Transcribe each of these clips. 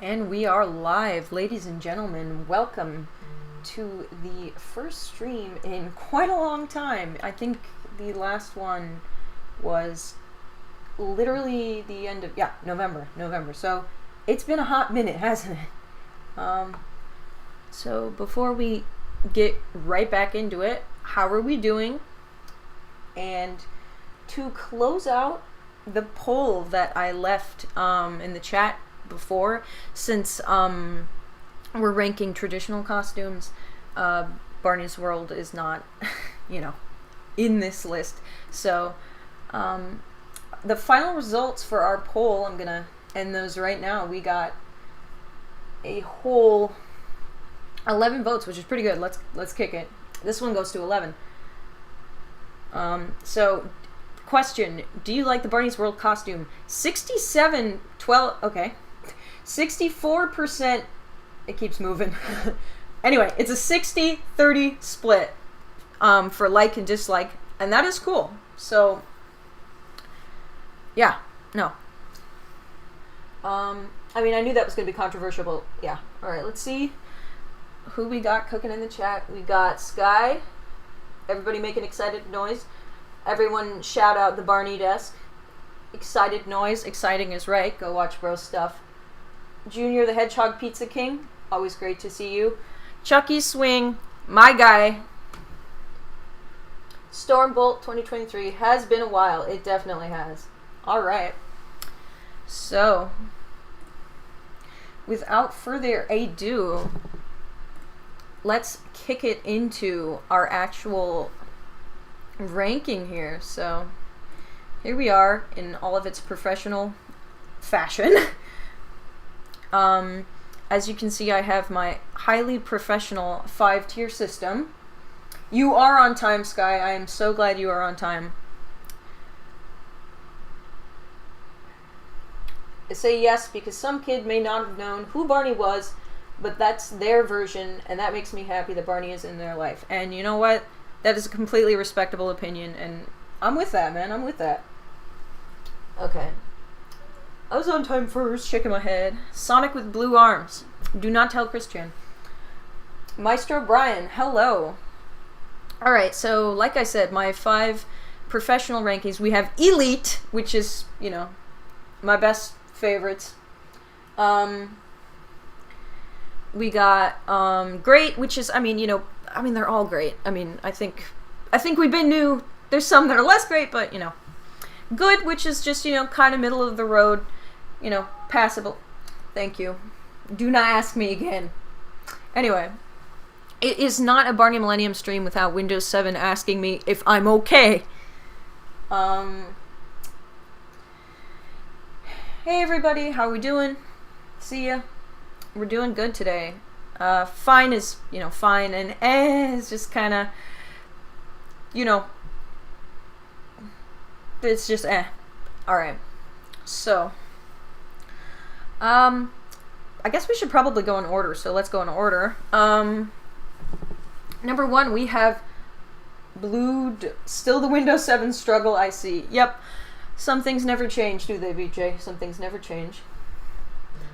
And we are live, ladies and gentlemen. Welcome to the first stream in quite a long time. I think the last one was literally the end of, November. So it's been a hot minute, hasn't it? So before we get right back into it, how are we doing? And to close out the poll that I left in the chat before, since we're ranking traditional costumes, Barney's World is not, in this list. So the final results for our poll, I'm gonna end those right now. We got a whole 11 votes, which is pretty good. Let's kick it. This one goes to 11. So question, do you like the Barney's World costume? 64%, it keeps moving. Anyway, it's a 60-30 split for like and dislike, and that is cool. So, yeah, no. I knew that was going to be controversial, but yeah. Alright, let's see who we got cooking in the chat. We got Sky. Everybody make an excited noise. Everyone shout out the Barney desk. Excited noise. Exciting is right. Go watch bro stuff. Junior the Hedgehog Pizza King. Always great to see you. Chucky Swing. My guy. Stormbolt 2023. Has been a while. It definitely has. Alright. So, without further ado, let's kick it into our actual ranking here. So here we are in all of its professional fashion. As you can see, I have my highly professional 5-tier system. You are on time, Sky. I am so glad you are on time. I say yes because some kid may not have known who Barney was, but that's their version, and that makes me happy that Barney is in their life. And you know what? That is a completely respectable opinion, and I'm with that, man. I'm with that. Okay. I was on time first, shaking my head. Sonic with blue arms. Do not tell Christian. Maestro Brian, hello. Alright, so like I said, my 5 professional rankings. We have Elite, which is, my best favorites. We got Great, which is, they're all great. I think we've been new. There's some that are less great, but, Good, which is just, kind of middle of the road, passable. Thank you. Do not ask me again. Anyway, it is not a BarneyMillennium stream without Windows 7 asking me if I'm okay. Hey everybody, how we doing? See ya. We're doing good today. Fine is, fine, and is just kind of, it's just Alright. So, I guess we should probably go in order, so let's go in order. Number 1, we have still the Windows 7 struggle, I see. Yep. Some things never change, do they, BJ? Some things never change.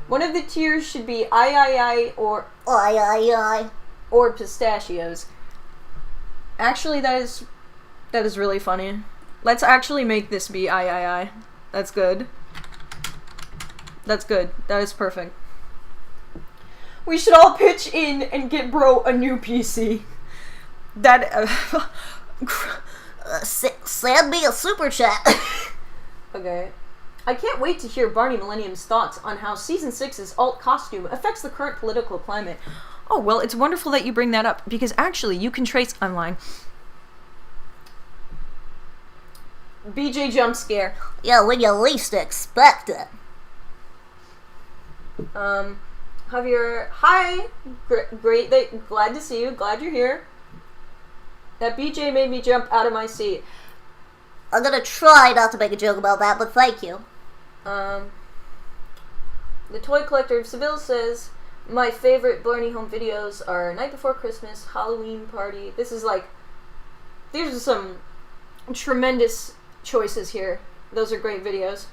One of the tiers should be I or I or pistachios. Actually, that is really funny. Let's actually make this be I. That's good. That's good. That is perfect. We should all pitch in and get bro a new PC. That send me a super chat. Okay. I can't wait to hear BarneyMillennium's thoughts on how Season 6's alt costume affects the current political climate. Oh, well, it's wonderful that you bring that up, because actually you can trace... I'm lying. BJ jump scare. Yeah, when you least expect it. Javier, hi! Great, glad to see you, glad you're here. That BJ made me jump out of my seat. I'm gonna try not to make a joke about that, but thank you. The Toy Collector of Seville says, my favorite Barney home videos are Night Before Christmas, Halloween Party. These are some tremendous choices here. Those are great videos.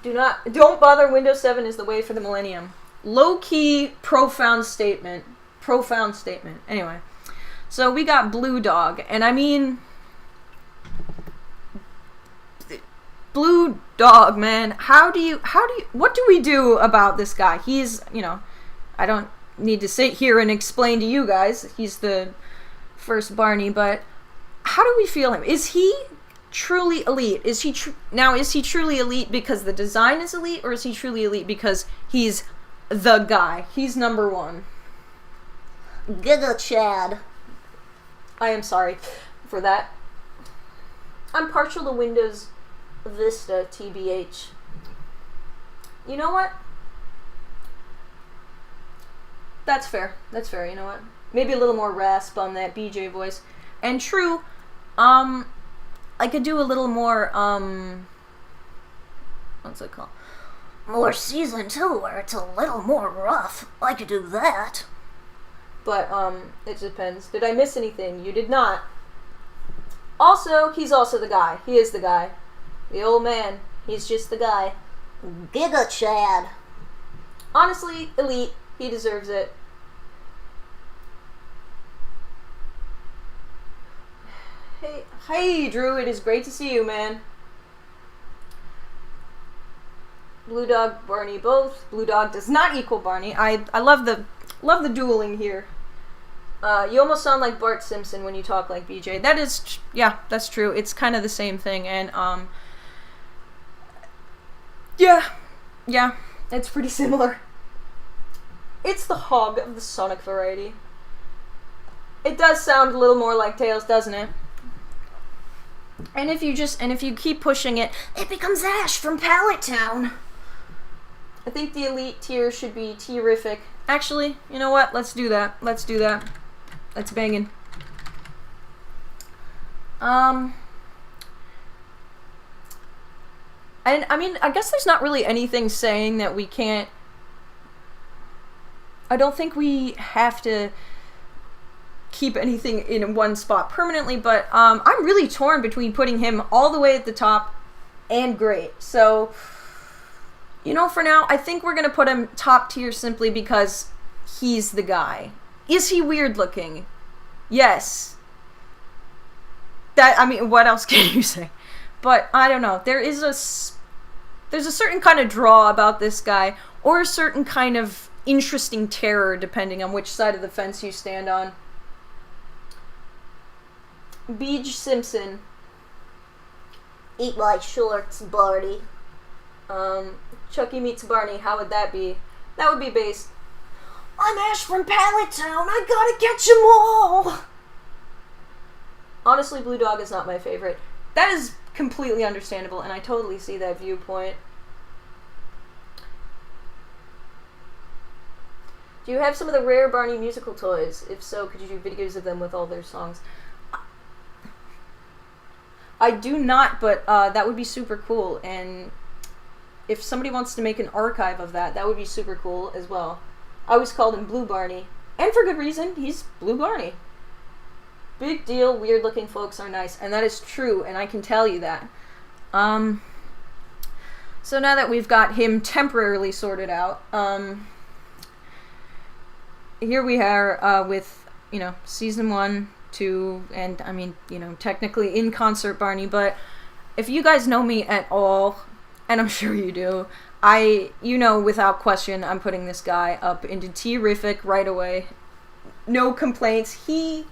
Don't bother. Windows 7 is the way for the millennium. Low-key, profound statement. Profound statement. Anyway, so we got Blue Dog, and I mean, Blue Dog, man. What do we do about this guy? He's, I don't need to sit here and explain to you guys. He's the first Barney, but how do we feel him? Is he truly elite? Is he truly elite because the design is elite, or is he truly elite because he's the guy? He's number one. Giga Chad. I am sorry for that. I'm partial to Windows Vista, TBH. You know what? That's fair. That's fair. You know what? Maybe a little more rasp on that BJ voice. And true, I could do a little more, what's it called? More season 2 where it's a little more rough. I could do that. But, it depends. Did I miss anything? You did not. Also, he's also the guy. He is the guy. The old man. He's just the guy. Giga Chad. Honestly, elite. He deserves it. Hey, Drew. It is great to see you, man. Blue Dog, Barney, both. Blue Dog does not equal Barney. I love the dueling here. You almost sound like Bart Simpson when you talk like BJ. That is, that's true. It's kind of the same thing, and yeah, it's pretty similar. It's the hog of the Sonic variety. It does sound a little more like Tails, doesn't it? And if you keep pushing it, it becomes Ash from Pallet Town. I think the elite tier should be terrific. Actually, you know what? Let's do that. That's banging. And I mean, I guess there's not really anything saying that we can't. I don't think we have to keep anything in one spot permanently, but I'm really torn between putting him all the way at the top and great. So, for now, I think we're gonna put him top tier simply because he's the guy. Is he weird looking? Yes. What else can you say? But I don't know. There's a certain kind of draw about this guy, or a certain kind of interesting terror, depending on which side of the fence you stand on. Beej Simpson. Eat my shorts, Barney. Chucky meets Barney. How would that be? That would be based. I'm Ash from Pallet Town. I gotta catch 'em all. Honestly, Blue Dog is not my favorite. That is completely understandable, and I totally see that viewpoint. Do you have some of the rare Barney musical toys? If so, could you do videos of them with all their songs? I do not, but that would be super cool, and if somebody wants to make an archive of that, that would be super cool as well. I always called him Blue Barney, and for good reason. He's Blue Barney. Big deal, weird-looking folks are nice, and that is true, and I can tell you that. So now that we've got him temporarily sorted out, here we are with, Season 1, 2, and, technically in concert Barney, but if you guys know me at all, and I'm sure you do, without question, I'm putting this guy up into terrific right away. No complaints. He's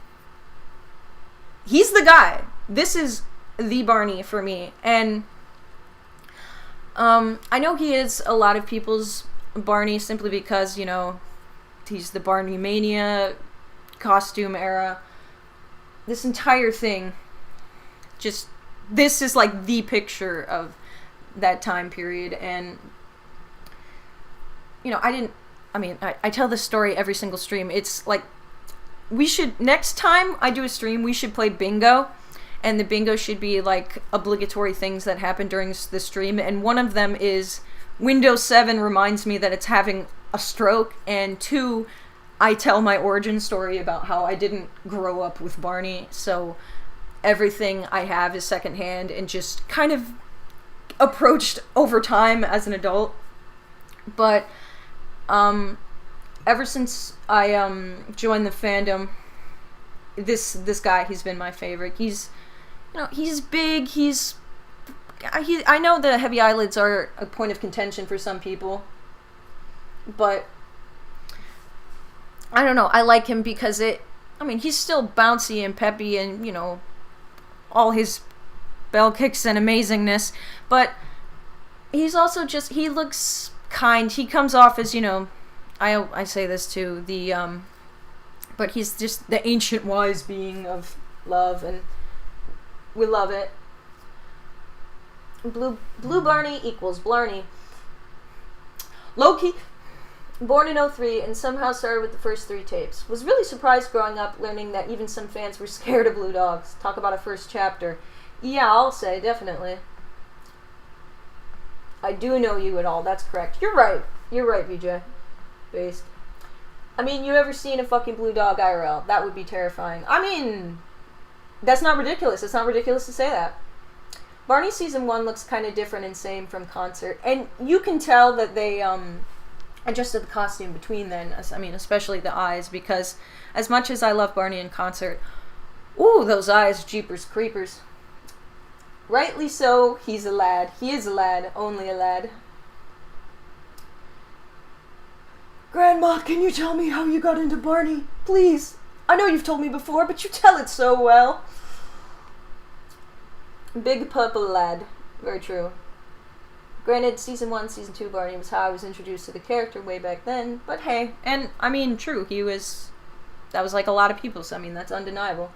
the guy. This is the Barney for me. And I know he is a lot of people's Barney simply because, he's the BarneyMania costume era. This entire thing, this is like the picture of that time period. And I tell this story every single stream. It's like, next time I do a stream, we should play bingo, and the bingo should be like obligatory things that happen during the stream, and one of them is Windows 7 reminds me that it's having a stroke, and 2, I tell my origin story about how I didn't grow up with Barney, so everything I have is secondhand, and just kind of approached over time as an adult. But ever since I joined the fandom, this guy, he's been my favorite. He's big. I know the heavy eyelids are a point of contention for some people, but I don't know. I like him because he's still bouncy and peppy and, all his bell kicks and amazingness, but he's also he looks kind. He comes off as, I say this too, but he's just the ancient wise being of love, and we love it. Blue Barney equals Blarney. Loki, born in 03 and somehow started with the first 3 tapes. Was really surprised growing up learning that even some fans were scared of blue dogs. Talk about a first chapter. Yeah, I'll say, definitely. I do know you at all, that's correct. You're right, BJ. Based. You ever seen a fucking blue dog IRL? That would be terrifying. That's not ridiculous. It's not ridiculous to say that. Barney Season 1 looks kind of different and same from concert. And you can tell that they adjusted the costume between then. Especially the eyes, because as much as I love Barney in concert, ooh, those eyes, jeepers creepers. Rightly so, he's a lad. He is a lad, only a lad. Grandma, can you tell me how you got into Barney? Please. I know you've told me before, but you tell it so well. Big purple lad. Very true. Granted, Season 1, Season 2 Barney was how I was introduced to the character way back then, but hey. And, true, that was like a lot of people, so that's undeniable.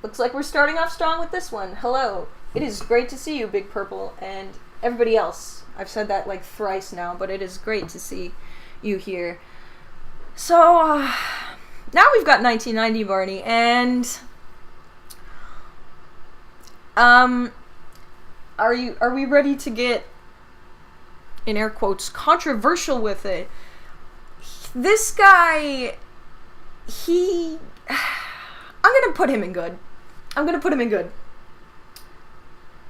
Looks like we're starting off strong with this one. Hello. It is great to see you, Big Purple, and everybody else. I've said that like thrice now, but it is great to see you here. So, now we've got 1990 Barney, and are we ready to get, in air quotes, controversial with it? This guy, I'm gonna put him in good.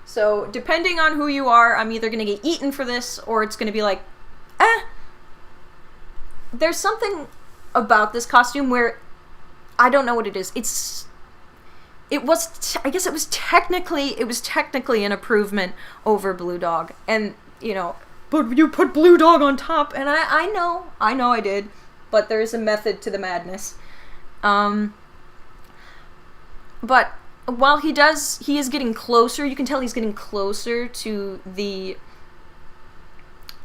So, depending on who you are, I'm either gonna get eaten for this, or it's gonna be like, There's something about this costume where I don't know what it is. I guess it was technically an improvement over Blue Dog. And, but you put Blue Dog on top, and I know I did, but there's a method to the madness. But while he is getting closer, you can tell he's getting closer to the,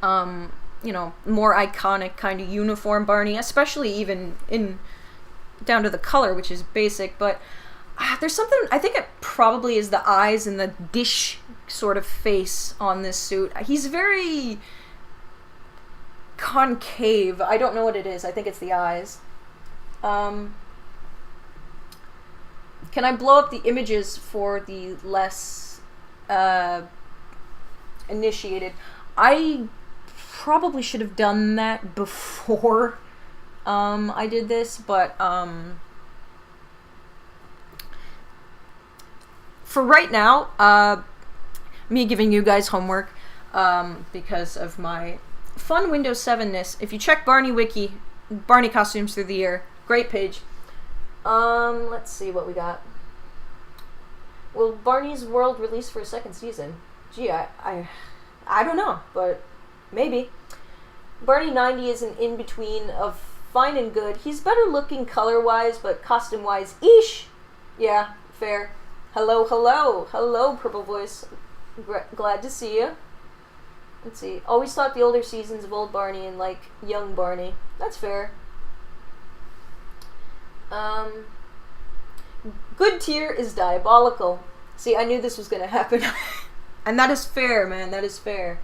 more iconic kind of uniform Barney, especially even down to the color, which is basic, but there's something, I think it probably is the eyes and the dish sort of face on this suit. He's very concave. I don't know what it is. I think it's the eyes. Can I blow up the images for the less initiated? I probably should have done that before I did this, but for right now, me giving you guys homework because of my fun Windows 7-ness. If you check Barney Wiki, Barney costumes through the year, great page. Let's see what we got. Will Barney's World release for a second season? Gee, I don't know, but maybe. Barney 90 is an in-between of fine and good. He's better looking color-wise, but costume-wise, eesh. Yeah, fair. Hello, Purple Voice. Glad to see you. Let's see. Always thought the older seasons of old Barney and like young Barney. That's fair. Good tier is diabolical. See, I knew this was gonna happen. And that is fair, man. That is fair.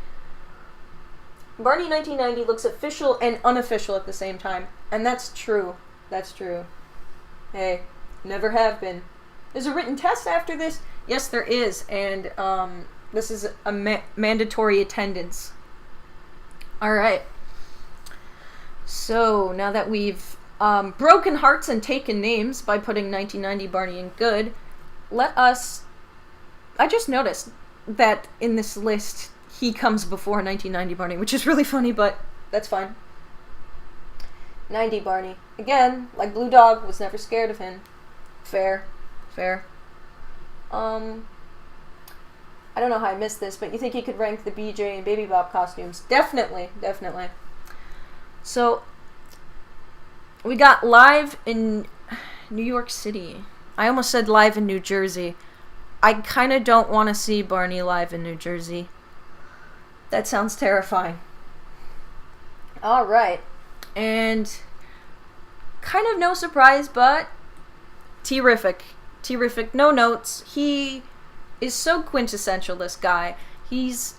Barney 1990 looks official and unofficial at the same time. And that's true. That's true. Hey, never have been. Is a written test after this? Yes, there is. And this is a mandatory attendance. Alright. So, now that we've broken hearts and taken names by putting 1990 Barney in good, let us... I just noticed, that in this list he comes before 1990 Barney, which is really funny, but that's fine. 90 Barney. Again, like Blue Dog, was never scared of him. Fair. I don't know how I missed this, but you think you could rank the BJ and Baby Bop costumes? Definitely. So, we got live in New York City. I almost said live in New Jersey. I kind of don't want to see Barney live in New Jersey. That sounds terrifying. Alright. And kind of no surprise, but T-rific. No notes. He is so quintessential, this guy. He's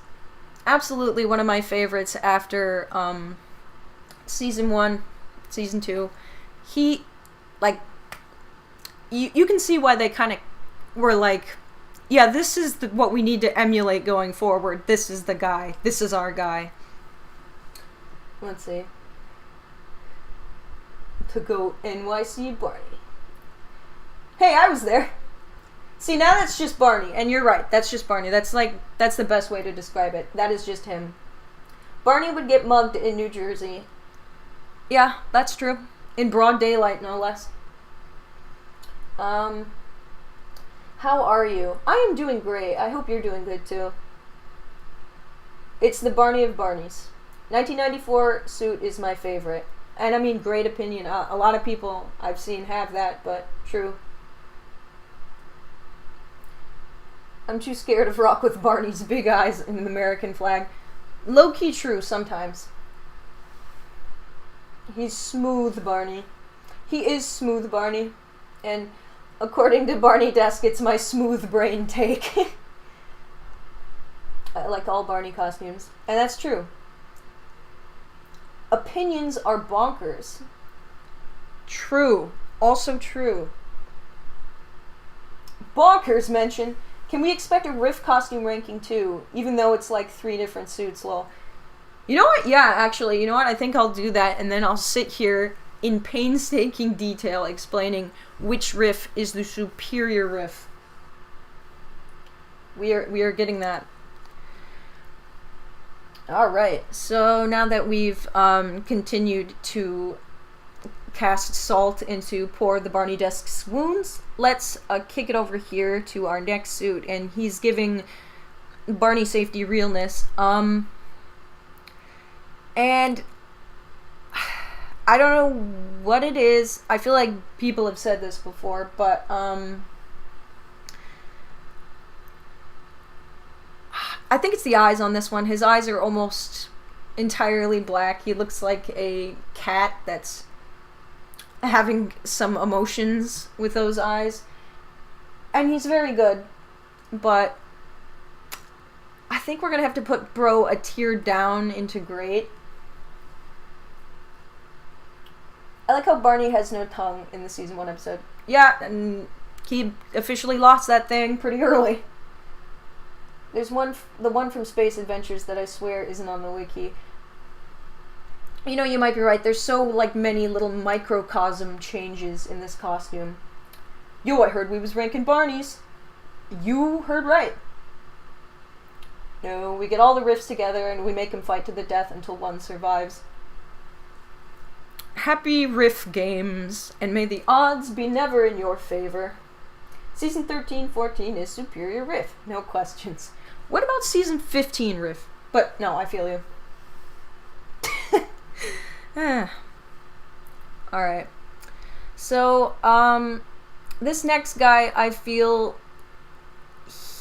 absolutely one of my favorites after season 1, season 2. He, like, you can see why they kind of were like, yeah, this is what we need to emulate going forward. This is the guy. This is our guy. Let's see. To go NYC Barney. Hey, I was there. See, now that's just Barney, and you're right, that's just Barney. That's the best way to describe it. That is just him. Barney would get mugged in New Jersey. Yeah, that's true. In broad daylight, no less. How are you? I am doing great. I hope you're doing good, too. It's the Barney of Barneys. 1994 suit is my favorite. And I mean, great opinion. A lot of people I've seen have that, but true. I'm too scared of rock with Barney's big eyes in the American flag. Low-key true sometimes. He's smooth Barney. He is smooth Barney. And according to Barney Desk, it's my smooth brain take. I like all Barney costumes. And that's true. Opinions are bonkers. True. Also true. Bonkers mention... Can we expect a Riff costume ranking too, even though it's like 3 different suits? Lol. You know what? Yeah, actually, you know what? I think I'll do that, and then I'll sit here in painstaking detail explaining which Riff is the superior Riff. We are getting that. Alright, so now that we've continued to cast salt into poor the Barney Desk's wounds, let's kick it over here to our next suit, and he's giving Barney safety realness. And I don't know what it is. I feel like people have said this before, but I think it's the eyes on this one. His eyes are almost entirely black. He looks like a cat that's having some emotions with those eyes. And he's very good. But I think we're going to have to put Bro a tier down into great. I like how Barney has no tongue in the season 1 episode. Yeah, and he officially lost that thing pretty early. There's the one from Space Adventures that I swear isn't on the wiki. You know, you might be right. There's so, like, many little microcosm changes in this costume. Yo, I heard we was ranking Barneys. You heard right. No, we get all the riffs together and we make them fight to the death until one survives. Happy riff games, and may the odds be never in your favor. Season 13-14 is superior riff. No questions. What about season 15 riff? But, no, I feel you. Alright. So, this next guy, I feel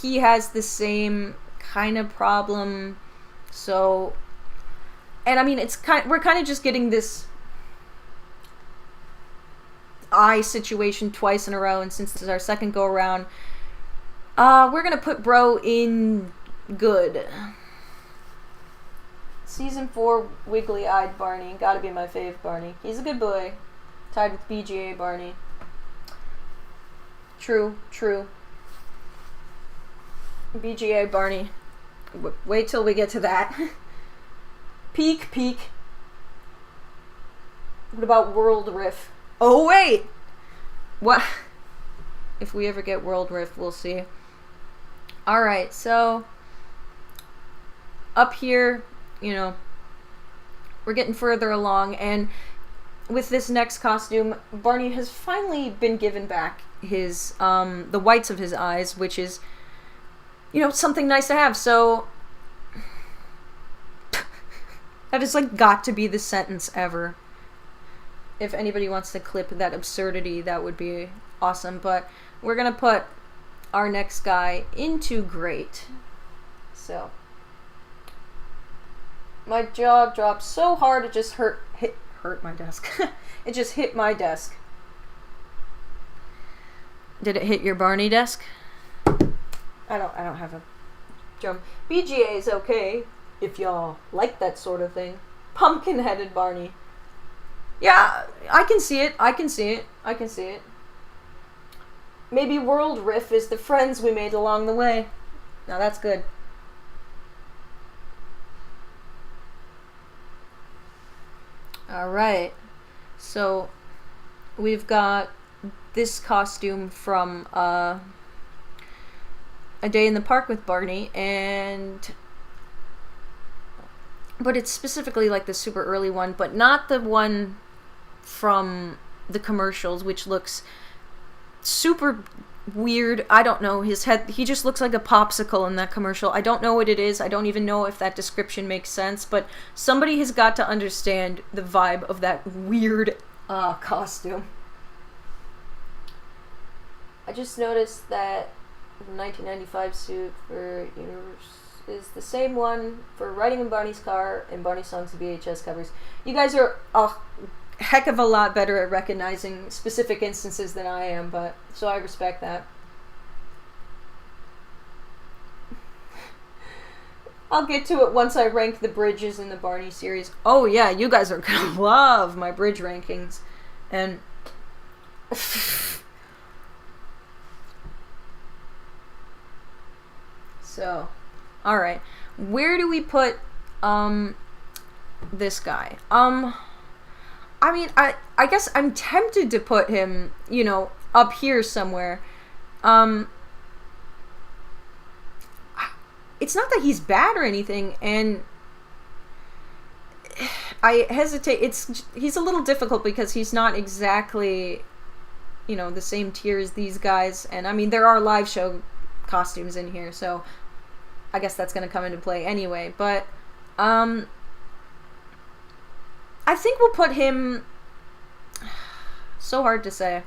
he has the same kind of problem. So, and I mean, we're kind of just getting this eye situation twice in a row, and since this is our second go around, we're gonna put Bro in good. Season 4 wiggly-eyed Barney. Gotta be my fave Barney. He's a good boy. Tied with BGA Barney. True. BGA Barney. Wait till we get to that. Peak. What about World Riff? Oh, wait! What? If we ever get World Riff, we'll see. Alright, so up here, you know, we're getting further along, and with this next costume, Barney has finally been given back his, the whites of his eyes, which is, you know, something nice to have, so that has, like, got to be the sentence ever. If anybody wants to clip that absurdity, that would be awesome, but we're gonna put our next guy into great. So my jaw dropped so hard it just hurt my desk. It just hit my desk. Did it hit your Barney desk? I don't have a drum. BGA is okay if y'all like that sort of thing. Pumpkin-headed Barney. Yeah, I can see it. I can see it. Maybe World Riff is the friends we made along the way. Now that's good. Alright. So, we've got this costume from A Day in the Park with Barney, but it's specifically like the super early one, but not the one from the commercials, which looks super weird. I don't know, his head, he just looks like a popsicle in that commercial. I don't know what it is. I don't even know if that description makes sense, but somebody has got to understand the vibe of that weird costume. I just noticed that the 1995 suit for Universe is the same one for Riding in Barney's Car and Barney Songs and VHS covers. You guys are a heck of a lot better at recognizing specific instances than I am, but so I respect that. I'll get to it once I rank the bridges in the Barney series. Oh yeah, you guys are gonna love my bridge rankings. And so, alright. Where do we put this guy? I mean, I guess I'm tempted to put him, you know, up here somewhere. It's not that he's bad or anything, and I hesitate. He's a little difficult because he's not exactly, you know, the same tier as these guys. And I mean, there are live show costumes in here, so I guess that's going to come into play anyway. But I think we'll put him... So hard to say.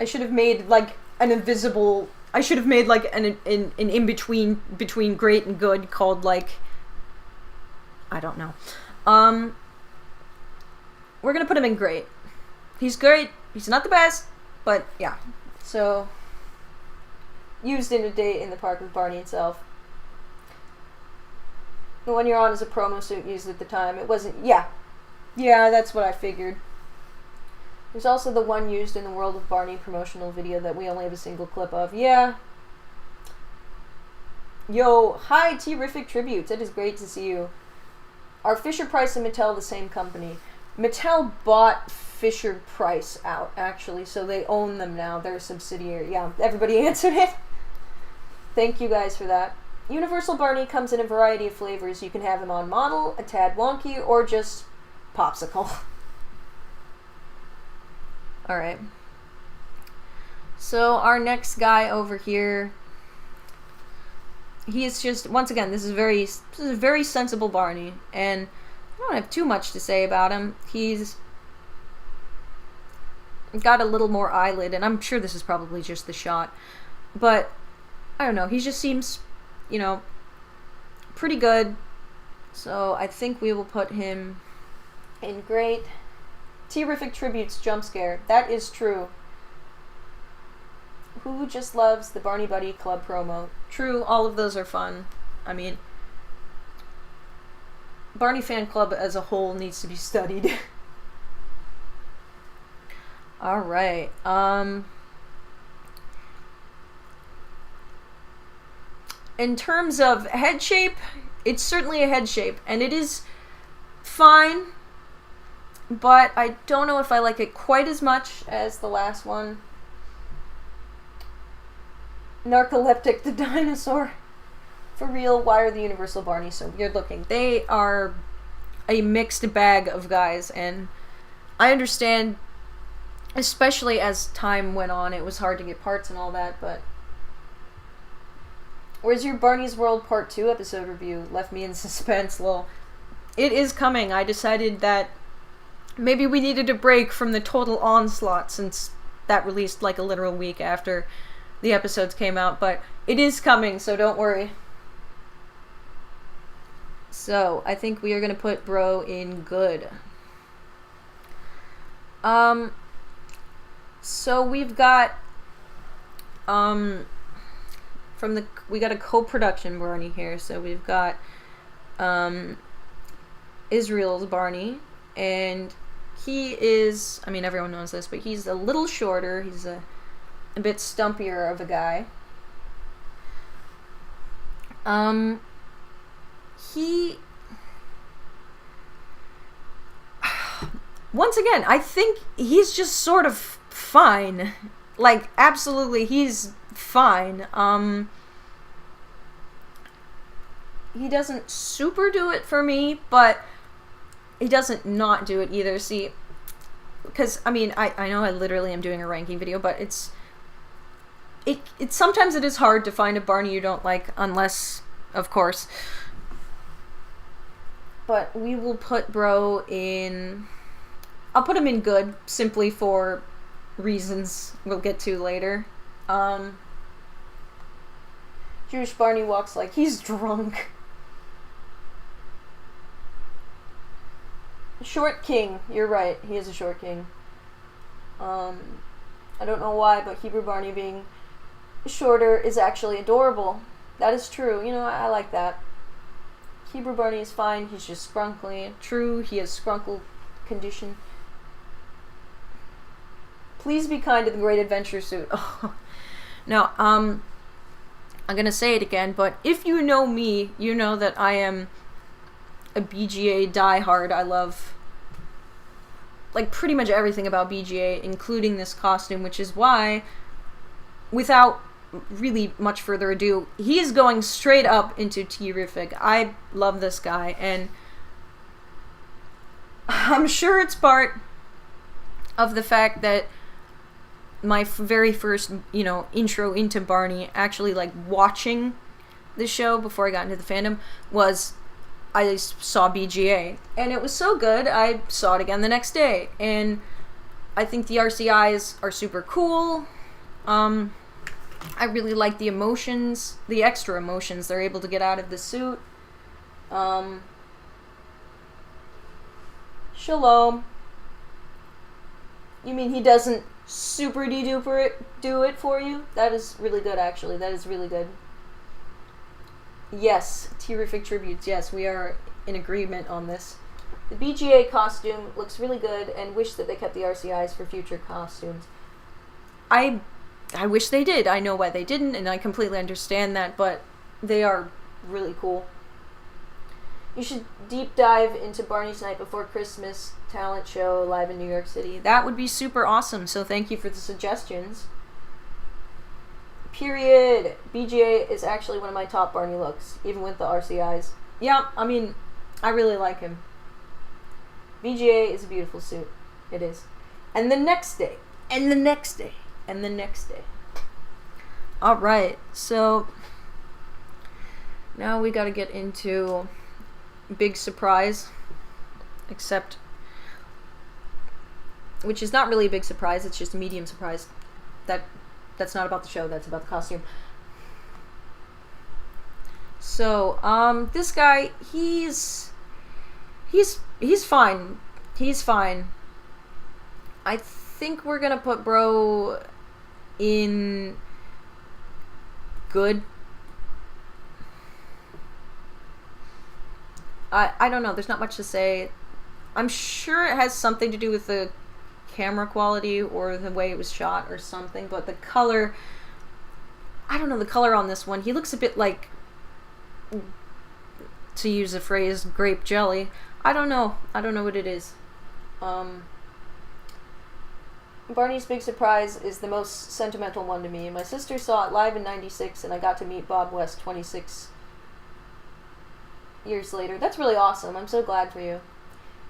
I should have made like an invisible... I should have made like an in-between between great and good called like... I don't know. We're gonna put him in great. He's great. He's not the best, but yeah. So, used in A Day in the Park with Barney itself. The one you're on is a promo suit used at the time. It wasn't... Yeah, that's what I figured. There's also the one used in the World of Barney promotional video that we only have a single clip of. Yeah. Yo, hi, Terrific Tributes. It is great to see you. Are Fisher-Price and Mattel the same company? Mattel bought Fisher-Price out, actually, so they own them now. They're a subsidiary. Yeah, everybody answered it. Thank you guys for that. Universal Barney comes in a variety of flavors. You can have him on model, a tad wonky, or just popsicle. Alright. So our next guy over here, he is just, once again, this is a very sensible Barney, and I don't have too much to say about him. He's got a little more eyelid, and I'm sure this is probably just the shot, but I don't know, he just seems, you know, pretty good. So I think we will put him in great. Terrific Tributes jump scare. That is true. Who just loves the Barney Buddy Club promo? True, all of those are fun. I mean, Barney fan club as a whole needs to be studied. Alright, in terms of head shape, it's certainly a head shape, and it is fine, but I don't know if I like it quite as much as the last one. Narcoleptic the dinosaur. For real, why are the Universal Barneys so weird looking? They are a mixed bag of guys, and I understand, especially as time went on, it was hard to get parts and all that, but... Where's your Barney's World Part 2 episode review? Left me in suspense, lol. It is coming. I decided that maybe we needed a break from the total onslaught since that released like a literal week after the episodes came out, but it is coming, so don't worry. So, I think we are going to put Bro in good. So we've got, we got a co-production Barney here, so we've got, Israel's Barney, and he is, I mean, everyone knows this, but he's a little shorter, he's a bit stumpier of a guy. Once again, I think he's just sort of fine. Like, absolutely, he's fine. He doesn't super do it for me, but he doesn't not do it either. See, because, I mean, I know I literally am doing a ranking video, but it's sometimes it is hard to find a Barney you don't like, unless, of course. But we will put Bro in... I'll put him in good, simply for reasons we'll get to later. Jewish Barney walks like he's drunk. Short king, you're right, he is a short king. I don't know why, but Hebrew Barney being shorter is actually adorable. That is true, you know, I like that. Hebrew Barney is fine, he's just scrunkly. True, he has scrunkle condition. Please be kind to the Great Adventure Suit. Oh. Now, I'm gonna say it again, but if you know me, you know that I am a BGA diehard. I love, like, pretty much everything about BGA, including this costume, which is why, without really much further ado, he is going straight up into terrific. I love this guy, and I'm sure it's part of the fact that my very first, you know, intro into Barney, actually, like, watching the show before I got into the fandom, was I saw BGA. And it was so good, I saw it again the next day. And I think the RCIs are super cool. I really like the emotions, the extra emotions they're able to get out of the suit. Shalom. You mean he doesn't super de-duper do it for you? That is really good, actually. That is really good. Yes, terrific tributes. Yes, we are in agreement on this. The BGA costume looks really good, and wish that they kept the RCIs for future costumes. I wish they did. I know why they didn't, and I completely understand that, but they are really cool. You should deep dive into Barney's Night Before Christmas talent show live in New York City. That would be super awesome, so thank you for the suggestions. Period. BGA is actually one of my top Barney looks, even with the RCIs. Yeah, I mean, I really like him. BGA is a beautiful suit. It is. And the next day, and the next day, and the next day. Alright, so now we gotta get into big surprise, except, which is not really a big surprise, it's just a medium surprise. That's not about the show, that's about the costume. So, this guy, he's fine. He's fine. I think we're gonna put Bro in good. I don't know, there's not much to say. I'm sure it has something to do with the camera quality or the way it was shot or something, but the color, I don't know, the color on this one, he looks a bit like, to use a phrase, grape jelly. I don't know what it is. Barney's Big Surprise is the most sentimental one to me. My sister saw it live in '96, and I got to meet Bob West 26 years later. That's really awesome. I'm so glad for you.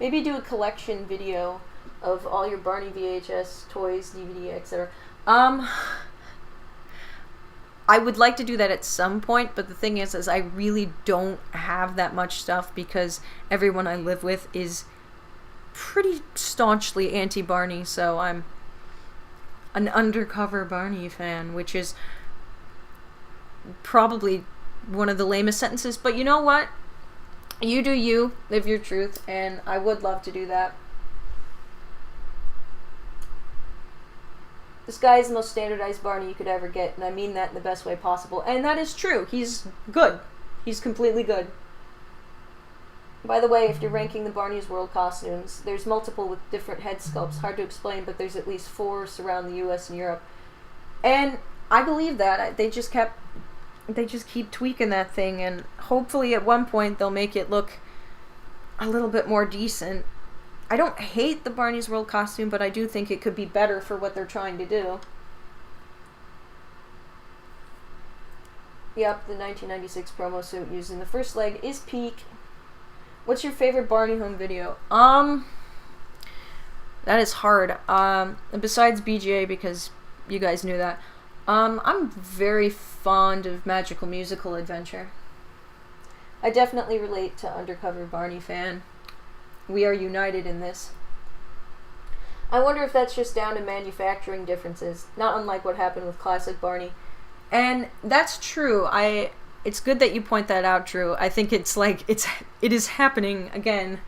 Maybe do a collection video of all your Barney VHS toys, DVD, etc. I would like to do that at some point, but the thing is I really don't have that much stuff because everyone I live with is pretty staunchly anti-Barney, so I'm an undercover Barney fan, which is probably one of the lamest sentences, but you know what? You do you, live your truth, and I would love to do that. This guy is the most standardized Barney you could ever get, and I mean that in the best way possible. And that is true. He's good. He's completely good. By the way, if you're ranking the Barney's World costumes, there's multiple with different head sculpts. Hard to explain, but there's at least 4 surround the US and Europe. And I believe that. They just keep tweaking that thing, and hopefully at one point they'll make it look a little bit more decent. I don't hate the Barney's World costume, but I do think it could be better for what they're trying to do. Yep, the 1996 promo suit used in the first leg is peak. What's your favorite Barney home video? That is hard. Besides BGA, because you guys knew that. I'm very fond of Magical Musical Adventure. I definitely relate to Undercover Barney fan. We are united in this. I wonder if that's just down to manufacturing differences, not unlike what happened with classic Barney. And that's true. It's good that you point that out, Drew. I think it is happening again.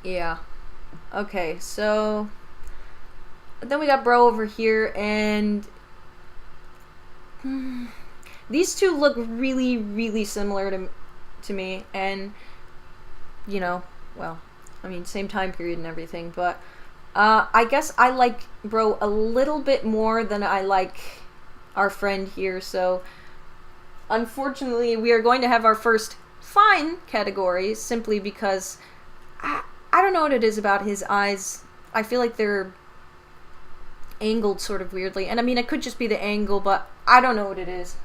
Yeah. Okay, so then we got Bro over here, and these two look really, really similar to me, and you know, well, I mean, same time period and everything, but I guess I like Bro a little bit more than I like our friend here, so unfortunately we are going to have our first fine category, simply because I don't know what it is about his eyes. I feel like they're angled sort of weirdly, and I mean, it could just be the angle, but I don't know what it is.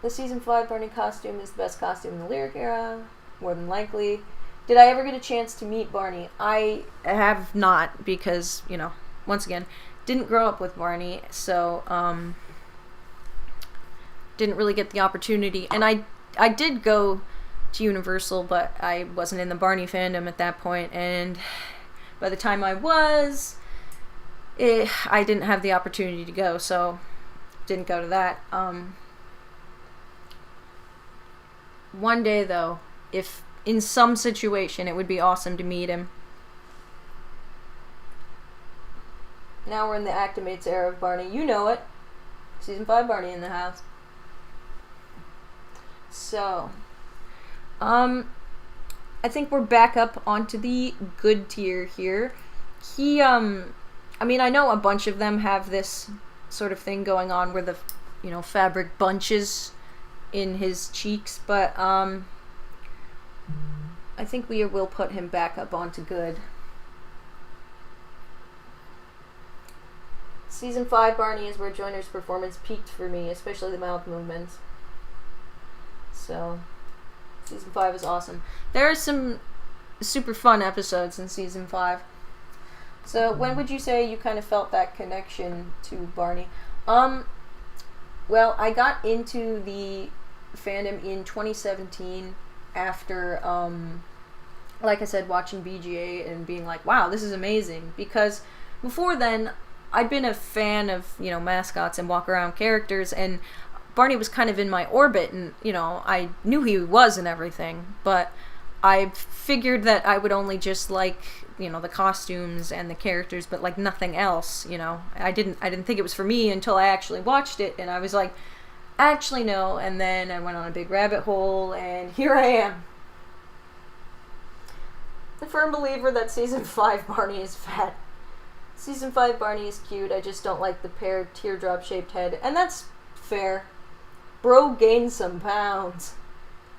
The Season 5 Barney costume is the best costume in the lyric era, more than likely. Did I ever get a chance to meet Barney? I have not, because, you know, once again, didn't grow up with Barney, so, didn't really get the opportunity. And I did go to Universal, but I wasn't in the Barney fandom at that point, and by the time I was, I didn't have the opportunity to go, so didn't go to that. One day, though, if in some situation, it would be awesome to meet him. Now we're in the Actimates era of Barney. You know it. Season 5 Barney in the house. So, I think we're back up onto the good tier here. He, I mean, I know a bunch of them have this sort of thing going on where the, you know, fabric bunches in his cheeks, but, I think we will put him back up onto good. Season 5 Barney is where Joyner's performance peaked for me, especially the mouth movements. So, Season 5 is awesome. There are some super fun episodes in Season 5. So, when would you say you kind of felt that connection to Barney? Well, I got into the fandom in 2017 after, like I said, watching BGA and being like, wow, this is amazing. Because before then, I'd been a fan of, you know, mascots and walk-around characters, and Barney was kind of in my orbit, and, you know, I knew who he was and everything, but I figured that I would only just like, you know, the costumes and the characters, but like nothing else, you know. I didn't think it was for me until I actually watched it, and I was like, actually no, and then I went on a big rabbit hole, and here I am. A firm believer that Season 5 Barney is fat. Season 5 Barney is cute, I just don't like the pear teardrop-shaped head, and that's fair. Bro gained some pounds.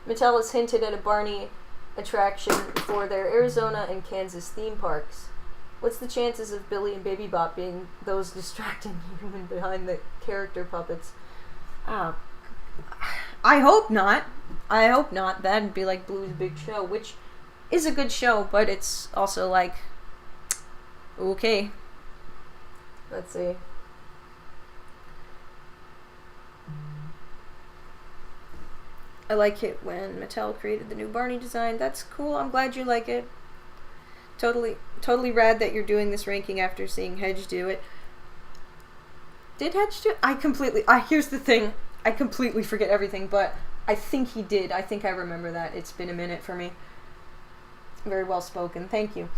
Mattel has hinted at a Barney attraction for their Arizona and Kansas theme parks. What's the chances of Billy and Baby Bop being those distracting human behind the character puppets? Oh, I hope not. I hope not. That'd be like Blue's Big Show, which is a good show, but it's also like, okay. Let's see. I like it when Mattel created the new Barney design. That's cool. I'm glad you like it. Totally rad that you're doing this ranking after seeing Hedge do it. Did Hedge do it? Here's the thing. I completely forget everything, but I think he did. I think I remember that. It's been a minute for me. Very well spoken. Thank you.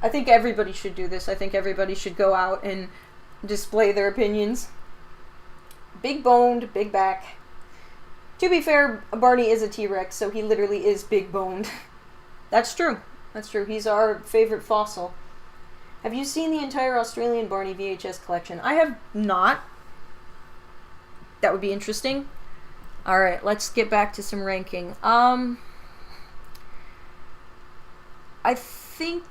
I think everybody should do this. I think everybody should go out and display their opinions. Big boned, big back. To be fair, Barney is a T-Rex, so he literally is big boned. That's true. That's true. He's our favorite fossil. Have you seen the entire Australian Barney VHS collection? I have not. That would be interesting. Alright, let's get back to some ranking. I think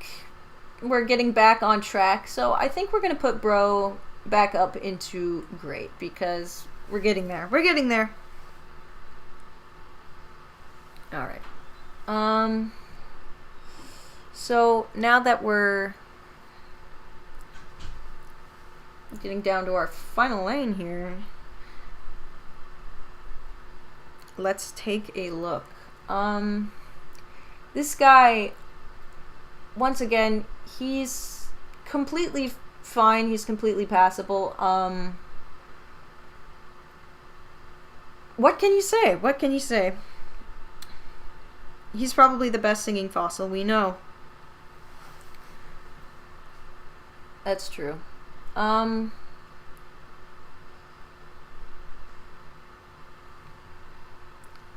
we're getting back on track, so I think we're going to put Bro back up into great, because we're getting there. We're getting there. Alright. So now that we're getting down to our final lane here, let's take a look. This guy, once again, he's completely fine. He's completely passable. What can you say? What can you say? He's probably the best singing fossil we know. That's true.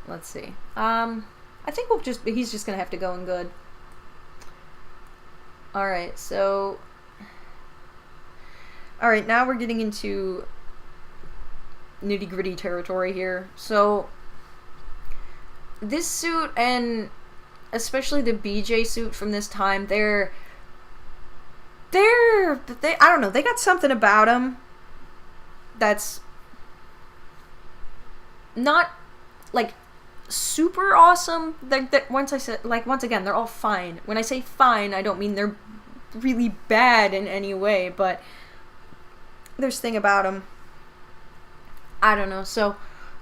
Let's see. I think he's just gonna have to go in good. Alright, so... Alright, now we're getting into nitty-gritty territory here. So, this suit, and especially the BJ suit from this time, they I don't know, they got something about them that's not, like, super awesome. Once again, they're all fine. When I say fine, I don't mean they're really bad in any way, but there's a thing about them. I don't know, so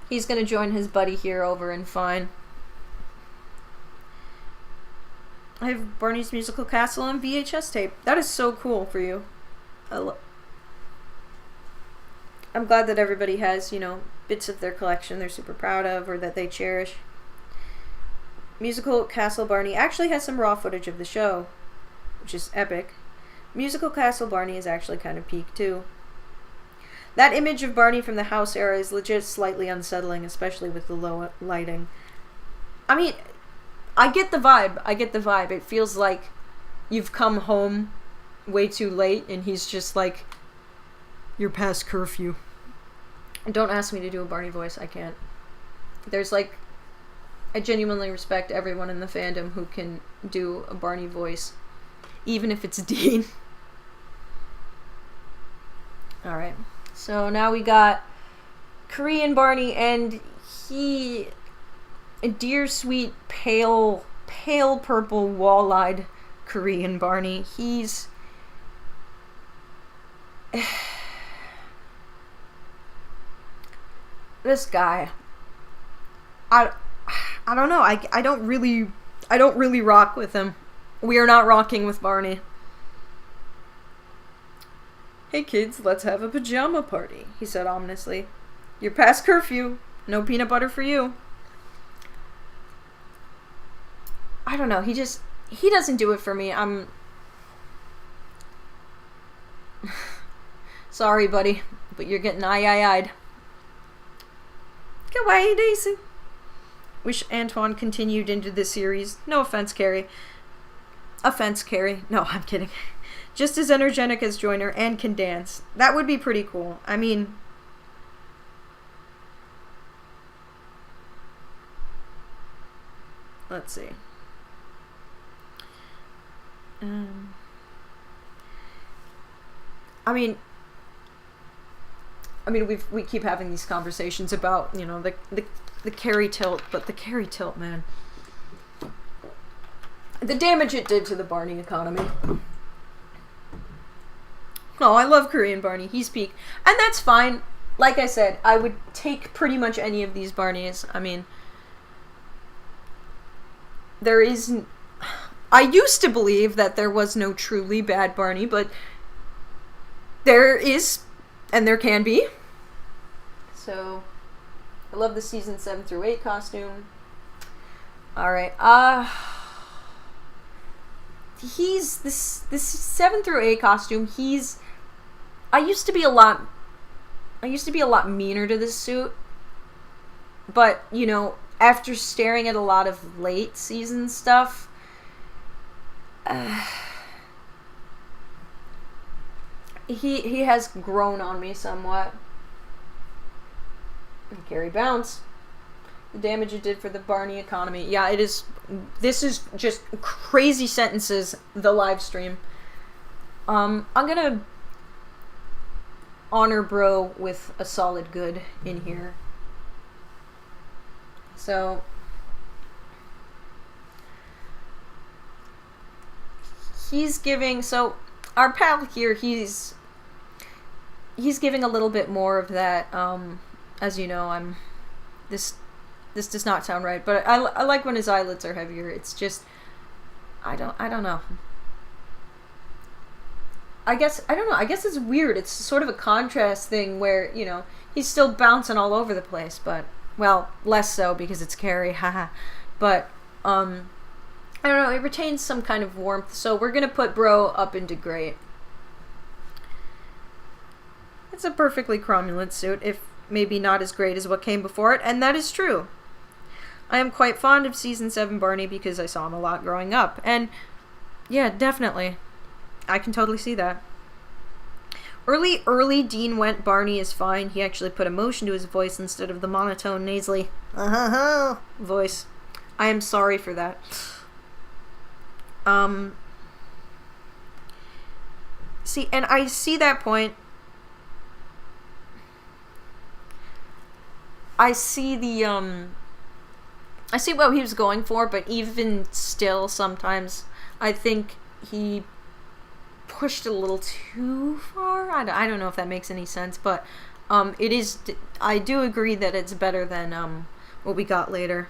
he's gonna join his buddy here over in fine. I have Barney's Musical Castle on VHS tape. That is so cool for you. I'm glad that everybody has, bits of their collection they're super proud of or that they cherish. Musical Castle Barney actually has some raw footage of the show, which is epic. Musical Castle Barney is actually kind of peak too. That image of Barney from the house era is legit slightly unsettling, especially with the low lighting. I mean, I get the vibe. It feels like you've come home way too late and he's just like, you're past curfew. Don't ask me to do a Barney voice. I can't. I genuinely respect everyone in the fandom who can do a Barney voice, even if it's Dean. Alright. So now we got Korean Barney, and a dear sweet pale purple wall-eyed Korean Barney. He's this guy. I don't know. I don't really rock with him. We are not rocking with Barney. Hey kids, let's have a pajama party, he said ominously. You're past curfew. No peanut butter for you. I don't know. He doesn't do it for me. I'm sorry, buddy, but you're getting eye-eyed. Kawaii Daisy. Wish Antoine continued into this series. No offense, Carrie. Offense, Carrie. No, I'm kidding. Just as energetic as Joyner and can dance. That would be pretty cool. I mean, let's see. I mean, we keep having these conversations about, you know, the carry tilt, but the carry tilt, man. The damage it did to the Barney economy. No, I love Korean Barney. He's peak. And that's fine. Like I said, I would take pretty much any of these Barneys. I mean, there is... I used to believe that there was no truly bad Barney, but there is, and there can be. So, I love the season 7 through 8 costume. Alright, he's, this 7 through 8 costume, I used to be a lot meaner to this suit, but, you know, after staring at a lot of late season stuff, he has grown on me somewhat. And carry bounce. The damage it did for the Barney economy. Yeah, it is. This is just crazy sentences. The live stream. I'm gonna honor bro with a solid good in here. So he's giving. So our pal here, he's giving a little bit more of that. As you know, this does not sound right, but I like when his eyelids are heavier. It's just, I don't know. I don't know. I guess it's weird. It's sort of a contrast thing where, you know, he's still bouncing all over the place, but, well, less so because it's Carrie, haha. But, I don't know. It retains some kind of warmth, so we're gonna put bro up into great. It's a perfectly cromulent suit, if maybe not as great as what came before it, and that is true. I am quite fond of Season 7 Barney because I saw him a lot growing up, and yeah, definitely. I can totally see that. Early Dean went Barney is fine. He actually put emotion to his voice instead of the monotone, nasally voice. I am sorry for that. See, and I see that point. I see what he was going for, but even still, sometimes I think he pushed a little too far. I don't know if that makes any sense, but it is. I do agree that it's better than what we got later.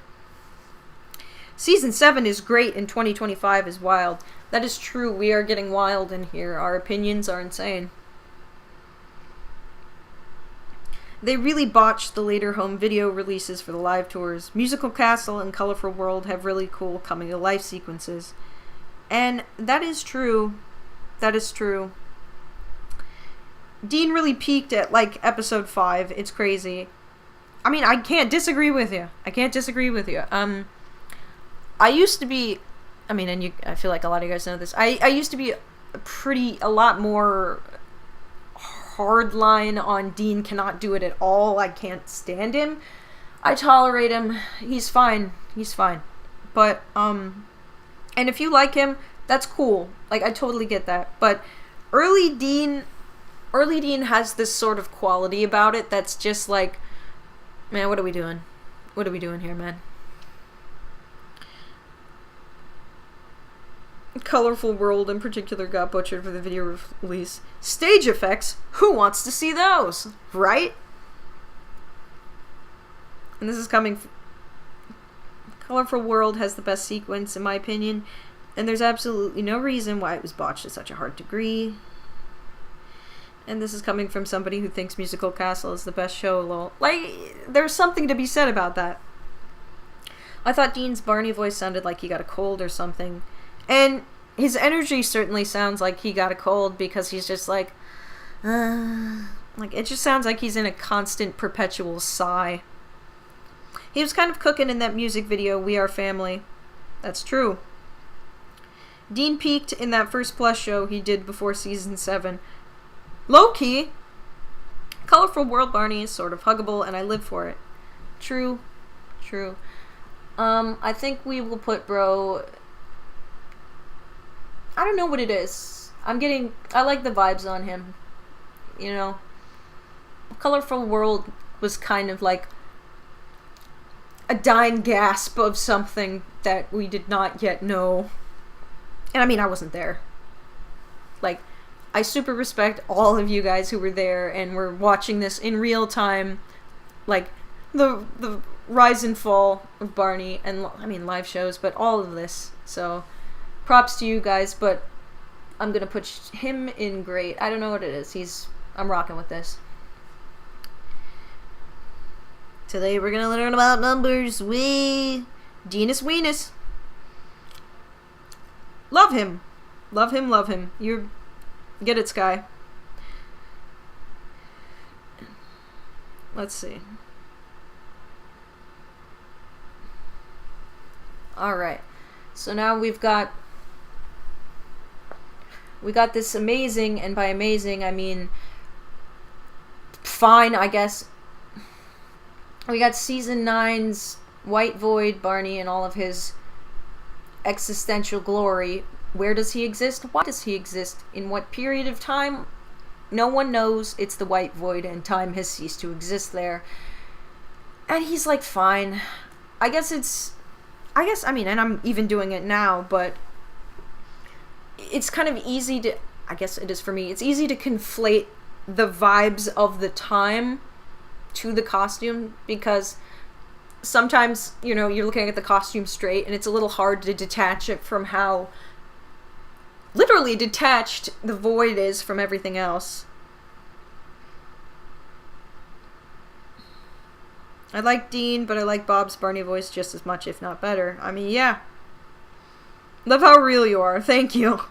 Season 7 is great, and 2025 is wild. That is true. We are getting wild in here. Our opinions are insane. They really botched the later home video releases for the live tours. Musical Castle and Colorful World have really cool coming-to-life sequences. And that is true. That is true. Dean really peaked at, like, episode 5. It's crazy. I mean, I can't disagree with you. I used to be... I mean, and I feel like a lot of you guys know this. I used to be a lot more... hard line on Dean cannot do it at all. I can't stand him. I tolerate him. He's fine. But, and if you like him, that's cool. Like, I totally get that. But early Dean has this sort of quality about it that's just like, man, what are we doing? What are we doing here, man? Colorful World in particular got butchered for the video release. Stage effects? Who wants to see those? Right? And this is coming... Colorful World has the best sequence, in my opinion, and there's absolutely no reason why it was botched to such a hard degree. And this is coming from somebody who thinks Musical Castle is the best show, lol. Like, there's something to be said about that. I thought Dean's Barney voice sounded like he got a cold or something. And his energy certainly sounds like he got a cold because he's just like, it just sounds like he's in a constant, perpetual sigh. He was kind of cooking in that music video, We Are Family. That's true. Dean peaked in that first Plus show he did before Season 7. Low-key, Colorful World Barney is sort of huggable, and I live for it. True. I think we will put bro... I don't know what it is. I like the vibes on him. You know? Colorful World was kind of like a dying gasp of something that we did not yet know. And I mean, I wasn't there. Like, I super respect all of you guys who were there and were watching this in real time, like the rise and fall of Barney, and I mean live shows, but all of this. So props to you guys, but I'm gonna put him in great. I don't know what it is. I'm rocking with this. Today we're gonna learn about numbers. Denis Weenus. Love him. Love him, love him. You get it, Sky. Let's see. Alright. So now we got this amazing, and by amazing I mean fine, I guess. We got season 9's White Void Barney and all of his existential glory. Where does he exist? Why does he exist? In what period of time? No one knows. It's the White Void, and time has ceased to exist there. And he's like, fine. I mean, and I'm even doing it now, but it's kind of easy to, I guess it is for me, it's easy to conflate the vibes of the time to the costume, because sometimes, you know, you're looking at the costume straight and it's a little hard to detach it from how literally detached the Void is from everything else. I like Dean, but I like Bob's Barney voice just as much, if not better. I mean, yeah. Love how real you are. Thank you.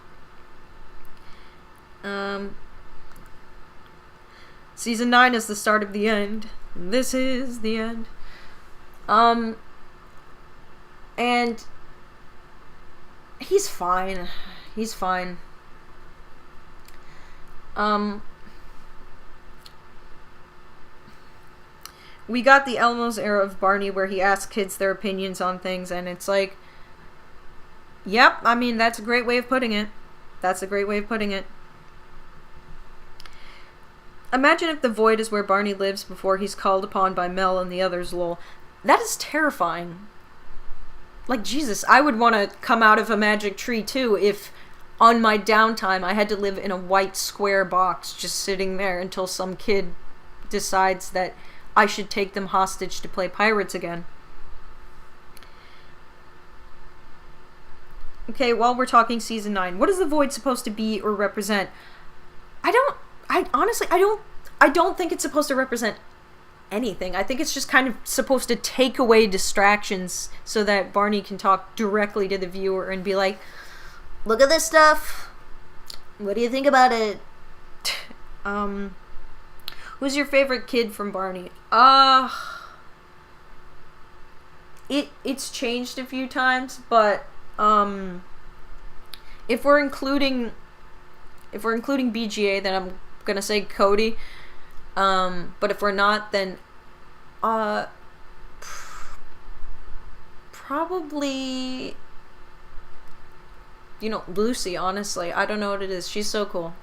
Season 9 is the start of the end. This is the end. And he's fine. He's fine. We got the Elmo's era of Barney where he asks kids their opinions on things, and it's like, yep, I mean, that's a great way of putting it. That's a great way of putting it. Imagine if the Void is where Barney lives before he's called upon by Mel and the others, lol. That is terrifying. Like, Jesus, I would want to come out of a magic tree too if on my downtime I had to live in a white square box just sitting there until some kid decides that I should take them hostage to play pirates again. Okay, while we're talking season 9, what is the Void supposed to be or represent? I don't think it's supposed to represent anything. I think it's just kind of supposed to take away distractions so that Barney can talk directly to the viewer and be like, look at this stuff. What do you think about it? Who's your favorite kid from Barney? It's changed a few times, but if we're including BGA, then I'm gonna say Cody. But if we're not, then probably, you know, Lucy. Honestly, I don't know what it is. She's so cool.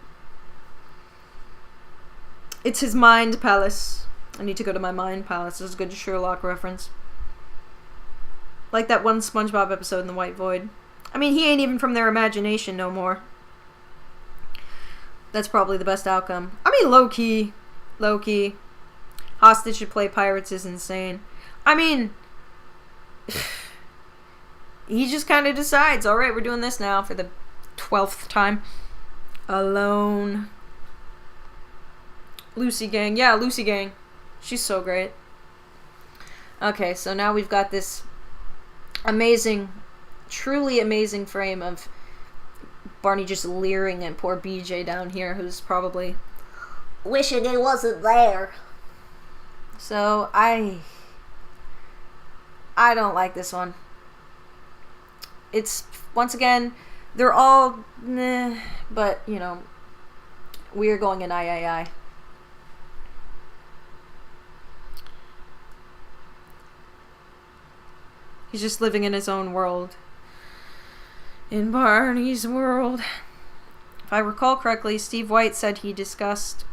It's his mind palace. I need to go to my mind palace. This is a good Sherlock reference. Like that one SpongeBob episode in the White Void. I mean, he ain't even from their imagination no more. That's probably the best outcome. I mean, low-key. Hostage to play pirates is insane. I mean, he just kind of decides, alright, we're doing this now for the 12th time. Alone. Lucy Gang. Yeah, Lucy Gang. She's so great. Okay, so now we've got this amazing, truly amazing frame of Barney just leering at poor BJ down here, who's probably wishing he wasn't there. So I don't like this one. It's, once again, they're all meh, but you know, we're going in I. He's just living in his own world. In Barney's world. If I recall correctly, Steve White said he discussed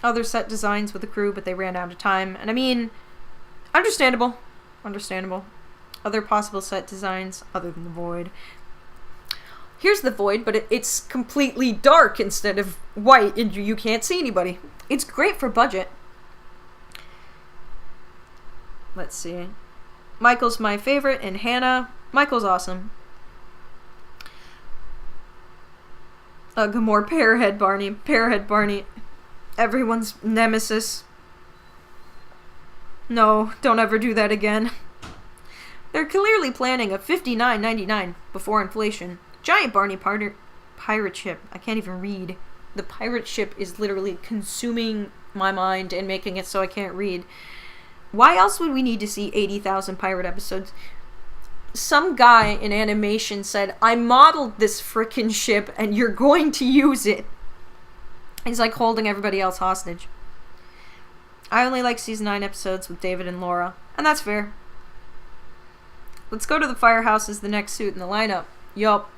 other set designs with the crew, but they ran out of time. And I mean, understandable. Other possible set designs other than the void. Here's the void, but it's completely dark instead of white, and you can't see anybody. It's great for budget. Let's see. Michael's my favorite, and Hannah. Michael's awesome. Good more Pearhead Barney. Everyone's nemesis. No, don't ever do that again. They're clearly planning a $59.99 before inflation. Giant Barney pirate ship. I can't even read. The pirate ship is literally consuming my mind and making it so I can't read. Why else would we need to see 80,000 pirate episodes? Some guy in animation said, I modeled this frickin' ship and you're going to use it. He's like holding everybody else hostage. I only like season 9 episodes with David and Laura, and that's fair. Let's go to the firehouse as the next suit in the lineup. Yup.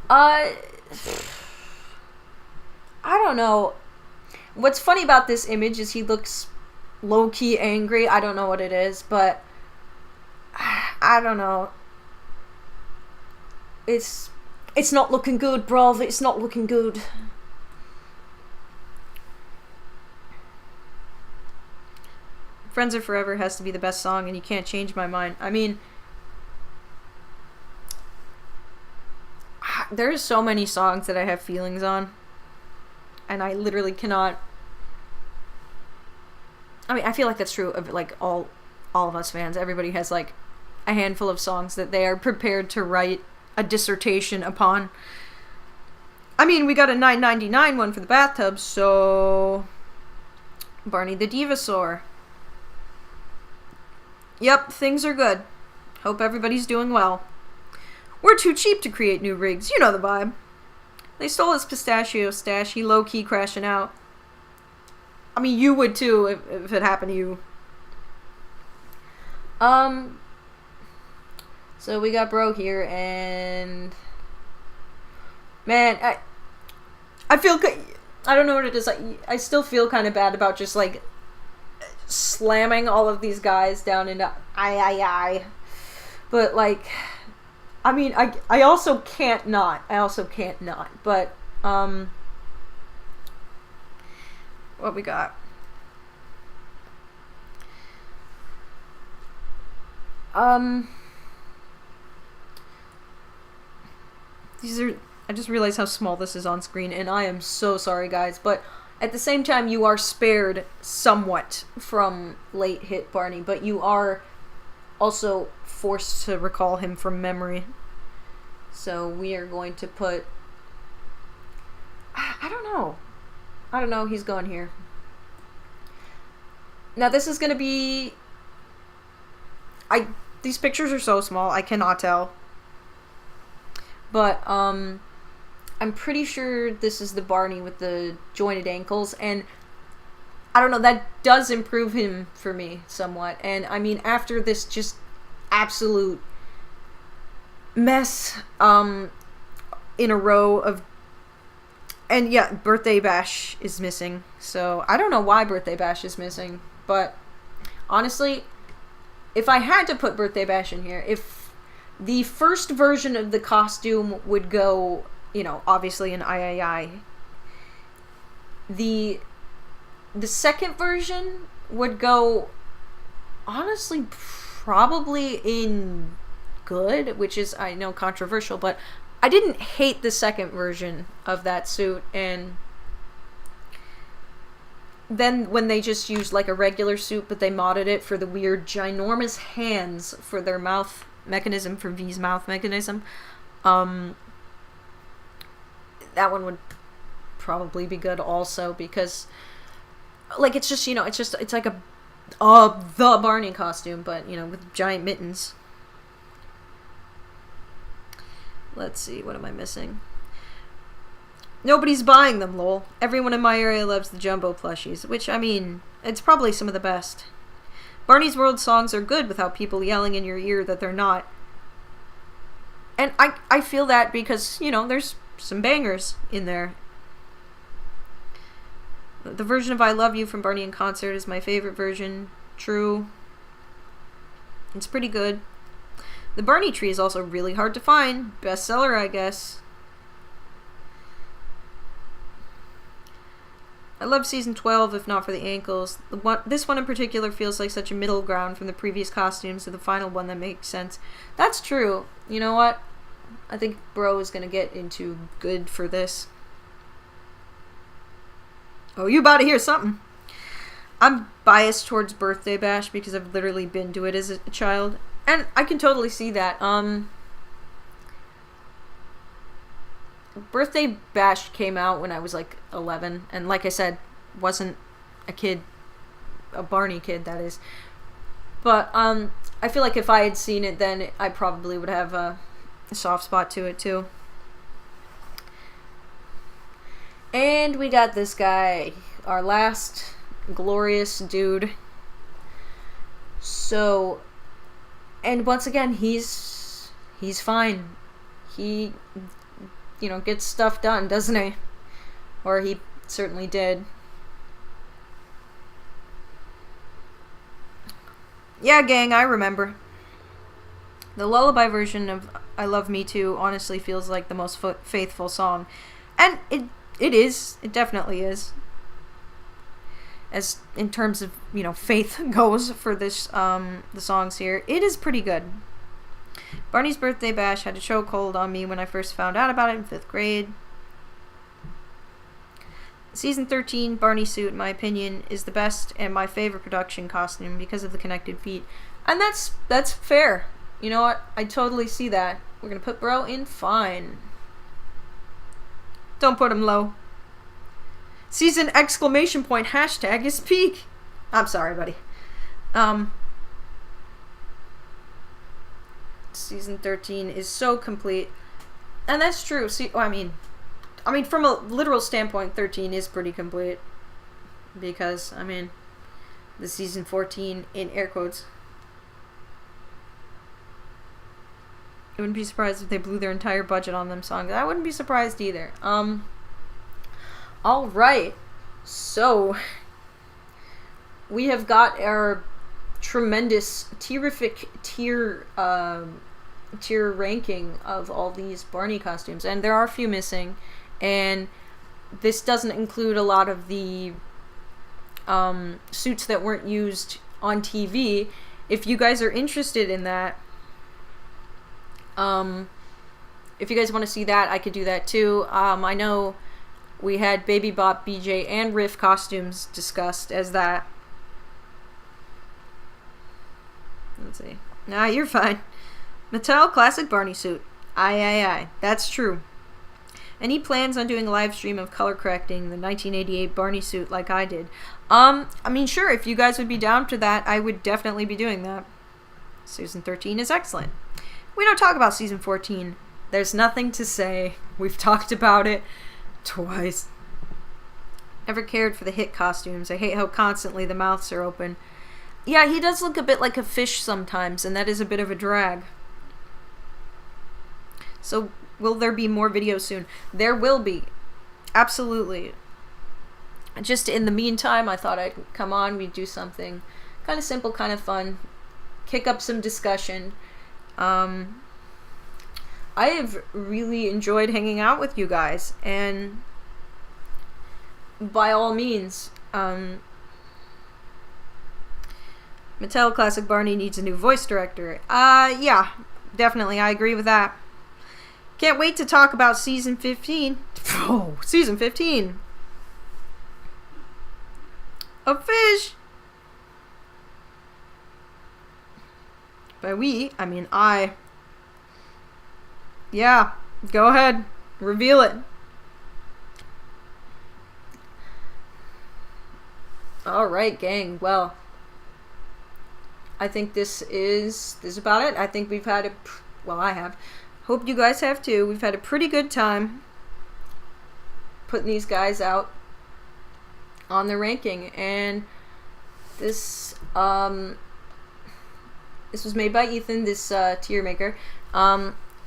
I don't know. What's funny about this image is he looks low-key angry. I don't know what it is, but I don't know. It's not looking good, bruv. It's not looking good. Friends Are Forever has to be the best song, and you can't change my mind. I mean, there's so many songs that I have feelings on, and I literally cannot. I mean, I feel like that's true of like all of us fans. Everybody has like a handful of songs that they are prepared to write a dissertation upon. I mean, we got a $9.99 one for the bathtub, so Barney the Divasaur. Yep, things are good. Hope everybody's doing well. We're too cheap to create new rigs. You know the vibe. They stole his pistachio stash. He low-key crashing out. I mean, you would too if it happened to you. So we got Bro here, and man, I feel I don't know what it is. I still feel kind of bad about just like slamming all of these guys down into I. But like, I mean, I also can't not. But what we got? These are. I just realized how small this is on screen, and I am so sorry, guys. But at the same time, you are spared somewhat from late hit Barney, but you are also forced to recall him from memory. So we are going to put. I don't know. He's going here. Now this is going to be. These pictures are so small, I cannot tell. But, I'm pretty sure this is the Barney with the jointed ankles, and I don't know, that does improve him for me somewhat. And, I mean, after this just absolute mess, in a row of... And, yeah, Birthday Bash is missing. So, I don't know why Birthday Bash is missing, but, honestly, if I had to put Birthday Bash in here, if the first version of the costume would go, you know, obviously in I. The second version would go, honestly, probably in good, which is, I know, controversial, but I didn't hate the second version of that suit, and then when they just used like a regular suit, but they modded it for the weird ginormous hands for their mouth mechanism, for V's mouth mechanism, that one would probably be good also, because like it's just, you know, it's like the Barney costume, but you know, with giant mittens. Let's see, what am I missing? Nobody's buying them, lol. Everyone in my area loves the jumbo plushies, which, I mean, it's probably some of the best. Barney's World songs are good without people yelling in your ear that they're not. And I feel that because, you know, there's some bangers in there. The version of I Love You from Barney in Concert is my favorite version. True. It's pretty good. The Barney tree is also really hard to find. Bestseller, I guess. I love season 12, if not for the ankles. This one in particular feels like such a middle ground from the previous costumes to the final one that makes sense. That's true. You know what? I think Bro is going to get into good for this. Oh, you about to hear something. I'm biased towards Birthday Bash because I've literally been to it as a child. And I can totally see that. Birthday Bash came out when I was like 11, and like I said, wasn't a kid, a Barney kid, that is. But I feel like if I had seen it then, I probably would have a soft spot to it too. And we got this guy, our last glorious dude. So, and once again, he's fine. He, you know, gets stuff done, doesn't he? Or he certainly did. Yeah, gang, I remember. The lullaby version of I Love Me Too honestly feels like the most faithful song. And it is. It definitely is. As in terms of, you know, faith goes for this, the songs here, it is pretty good. Barney's Birthday Bash had a chokehold on me when I first found out about it in 5th grade. Season 13, Barney suit, in my opinion, is the best and my favorite production costume because of the connected feet. And that's fair. You know what? I totally see that. We're gonna put Bro in fine. Don't put him low. Season exclamation point hashtag is peak. I'm sorry, buddy. Season 13 is so complete. And that's true. See, I mean, from a literal standpoint, 13 is pretty complete. Because, I mean, the season 14, in air quotes. I wouldn't be surprised if they blew their entire budget on them songs. I wouldn't be surprised either. Alright. So, we have got our tremendous, terrific tier ranking of all these Barney costumes. And there are a few missing. And this doesn't include a lot of the suits that weren't used on TV. If you guys are interested in that, if you guys want to see that, I could do that too. I know we had Baby Bop, BJ, and Riff costumes discussed as that. Let's see. Nah, you're fine. Mattel Classic Barney suit. Aye. That's true. And he plans on doing a live stream of color correcting the 1988 Barney suit like I did. I mean, sure, if you guys would be down to that, I would definitely be doing that. Season 13 is excellent. We don't talk about Season 14. There's nothing to say. We've talked about it twice. Never cared for the hit costumes. I hate how constantly the mouths are open. Yeah, he does look a bit like a fish sometimes, and that is a bit of a drag. So, will there be more videos soon? There will be. Absolutely. Just in the meantime, I thought I'd come on, we'd do something kind of simple, kind of fun. Kick up some discussion. I have really enjoyed hanging out with you guys, and by all means, Mattel Classic Barney needs a new voice director. Yeah, definitely, I agree with that. Can't wait to talk about Season 15. Oh, Season 15. A fish! By we, I mean I. Yeah, go ahead. Reveal it. Alright, gang. Well, I think this is about it. I think we've had I have. Hope you guys have too. We've had a pretty good time putting these guys out on the ranking. And this was made by Ethan, this tier maker.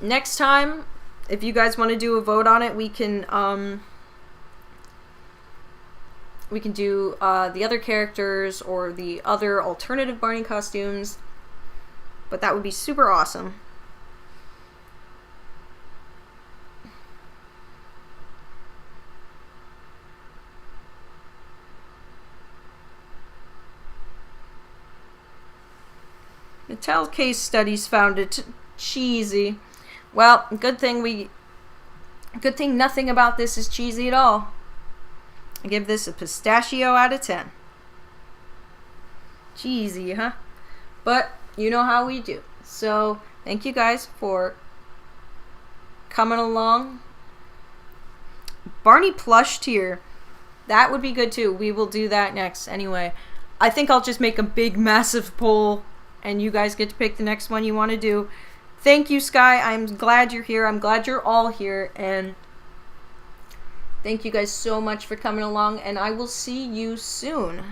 Next time, if you guys want to do a vote on it, we can We can do the other characters or the other alternative Barney costumes. But that would be super awesome. Mattel case studies found it cheesy. Well, good thing nothing about this is cheesy at all. I give this a pistachio out of 10. Cheesy, huh? But you know how we do. So, thank you guys for coming along. Barney plush tier. That would be good too. We will do that next anyway. I think I'll just make a big, massive poll and you guys get to pick the next one you want to do. Thank you, Sky. I'm glad you're here. I'm glad you're all here. And thank you guys so much for coming along. And I will see you soon.